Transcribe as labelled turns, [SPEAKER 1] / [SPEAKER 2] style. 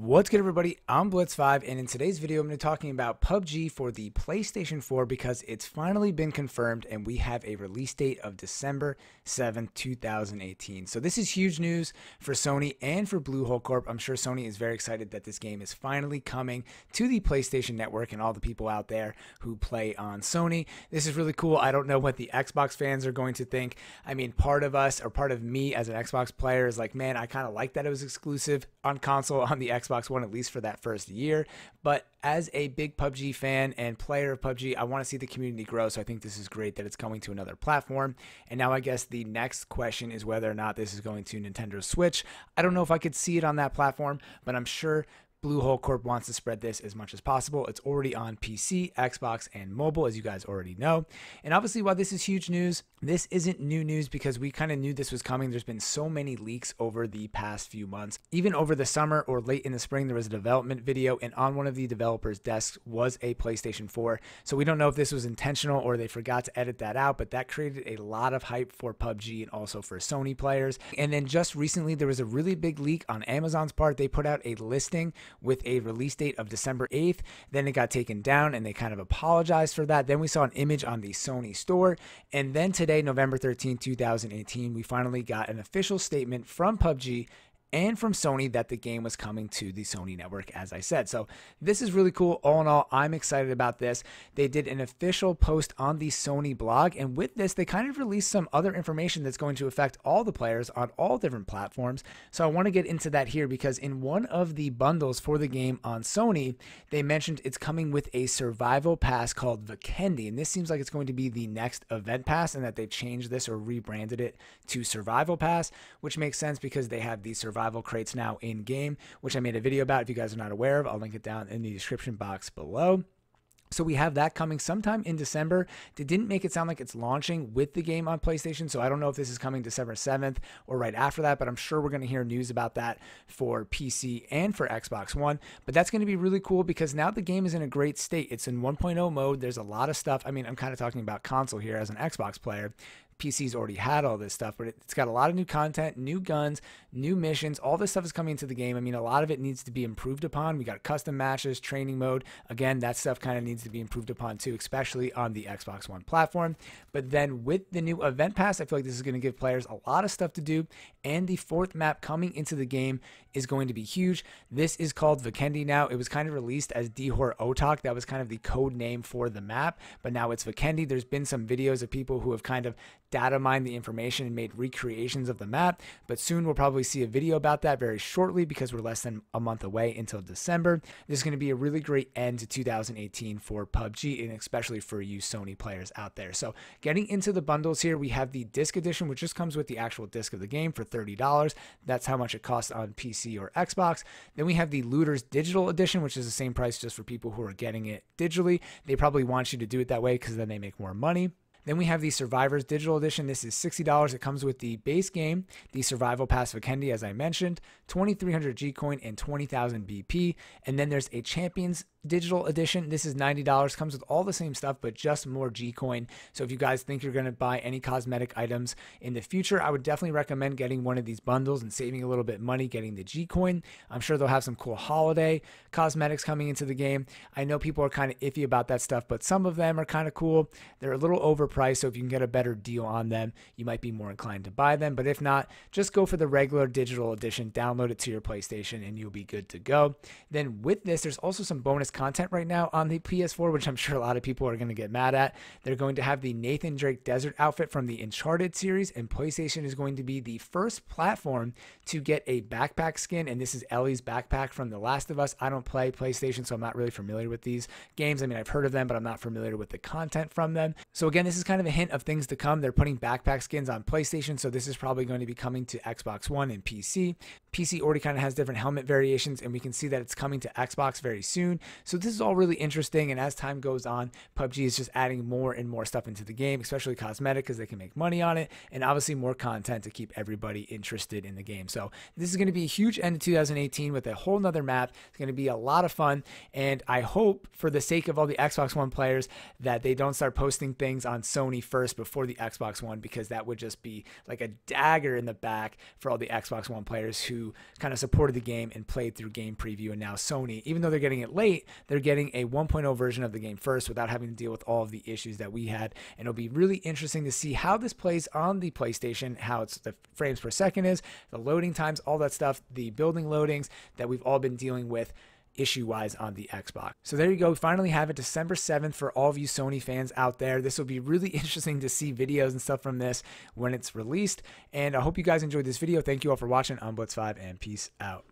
[SPEAKER 1] What's good, everybody? I'm Blitz5, and in today's video, I'm going to be talking about PUBG for the PlayStation 4 because it's finally been confirmed and we have a release date of December 7th, 2018. So this is huge news for Sony and for Bluehole Corp. I'm sure Sony is very excited that this game is finally coming to the PlayStation Network and all the people out there who play on Sony. This is really cool. I don't know what the Xbox fans are going to think. I mean, part of us, or part of me as an Xbox player, is like, man, I kind of like that it was exclusive on console on the Xbox One, at least for that first year. But as a big PUBG fan and player of PUBG, I want to see the community grow. So I think this is great that it's coming to another platform. And now I guess the next question is whether or not this is going to Nintendo Switch. I don't know if I could see it on that platform, but I'm sure Bluehole Corp wants to spread this as much as possible. It's already on PC, Xbox, and mobile, as you guys already know. And obviously, while this is huge news, this isn't new news because we kind of knew this was coming. There's been so many leaks over the past few months. Even over the summer or late in the spring, there was a development video, and on one of the developers' desks was a PlayStation 4. So we don't know if this was intentional or they forgot to edit that out, but that created a lot of hype for PUBG and also for Sony players. And then just recently, there was a really big leak on Amazon's part. They put out a listing with a release date of December 8th. Then it got taken down and they kind of apologized for that. Then we saw an image on the Sony store. And then today, November 13th, 2018, we finally got an official statement from PUBG and from Sony that the game was coming to the Sony network, as I said. So this is really cool. All in all, I'm excited about this. They did an official post on the Sony blog, and with this, they kind of released some other information that's going to affect all the players on all different platforms. So I want to get into that here because in one of the bundles for the game on Sony, they mentioned it's coming with a survival pass called Vikendi, and this seems like it's going to be the next event pass and that they've changed this or rebranded it to survival pass, which makes sense because they have the survival crates now in game, which I made a video about. If you guys are not aware of, I'll link it down in the description box below. So we have that coming sometime in December. They didn't make it sound like it's launching with the game on PlayStation, so I don't know if this is coming December 7th or right after that, but I'm sure we're going to hear news about that for PC and for Xbox One. But that's going to be really cool because now the game is in a great state. It's in 1.0 mode. There's a lot of stuff. I mean, I'm kind of talking about console here as an Xbox player. PC's already had all this stuff, but it's got a lot of new content, new guns, new missions. All this stuff is coming into the game. I mean, a lot of it needs to be improved upon. We got custom matches, training mode. Again, that stuff kind of needs to be improved upon too, especially on the Xbox One platform. But then with the new event pass, I feel like this is going to give players a lot of stuff to do. And the fourth map coming into the game is going to be huge. This is called Vikendi now. It was kind of released as Dihor Otak. That was kind of the code name for the map, but now it's Vikendi. There's been some videos of people who have kind of data mined the information and made recreations of the map, but soon we'll probably see a video about that very shortly because we're less than a month away until December. This is going to be a really great end to 2018 for PUBG and especially for you Sony players out there. So getting into the bundles here, we have the disc edition, which just comes with the actual disc of the game for $30. That's how much it costs on PC or Xbox. Then we have the Looters Digital Edition, which is the same price just for people who are getting it digitally. They probably want you to do it that way because then they make more money. Then we have the Survivors Digital Edition. This is $60. It comes with the base game, the Survival Pass Vikendi, as I mentioned, 2,300 G-Coin and 20,000 BP. And then there's a Champions Digital Edition. This is $90. Comes with all the same stuff, but just more G-Coin. So if you guys think you're going to buy any cosmetic items in the future, I would definitely recommend getting one of these bundles and saving a little bit of money, getting the G-Coin. I'm sure they'll have some cool holiday cosmetics coming into the game. I know people are kind of iffy about that stuff, but some of them are kind of cool. They're a little overpriced, so if you can get a better deal on them, you might be more inclined to buy them. But if not, just go for the regular digital edition, download it to your PlayStation, and you'll be good to go. Then with this, there's also some bonus content right now on the PS4, which I'm sure a lot of people are going to get mad at. They're going to have the Nathan Drake desert outfit from the Uncharted series, and PlayStation is going to be the first platform to get a backpack skin, and this is Ellie's backpack from The Last of Us. I don't play PlayStation, so I'm not really familiar with these games. I mean, I've heard of them, but I'm not familiar with the content from them. So again, this is kind of a hint of things to come. They're putting backpack skins on PlayStation, so this is probably going to be coming to Xbox One and PC. PC already kind of has different helmet variations, and we can see that it's coming to Xbox very soon. So this is all really interesting, and as time goes on, PUBG is just adding more and more stuff into the game, especially cosmetic, because they can make money on it, and obviously more content to keep everybody interested in the game. So this is going to be a huge end of 2018 with a whole nother map. It's going to be a lot of fun, and I hope for the sake of all the Xbox One players that they don't start posting things on Sony first before the Xbox One, because that would just be like a dagger in the back for all the Xbox One players who kind of supported the game and played through game preview. And now Sony, even though they're getting it late, they're getting a 1.0 version of the game first without having to deal with all of the issues that we had. And it'll be really interesting to see how this plays on the PlayStation, how it's the frames per second is, the loading times, all that stuff, the building loadings that we've all been dealing with issue-wise on the Xbox. So there you go. We finally have it, December 7th, for all of you Sony fans out there. This will be really interesting to see videos and stuff from this when it's released. And I hope you guys enjoyed this video. Thank you all for watching. I'm Blitz5, and peace out.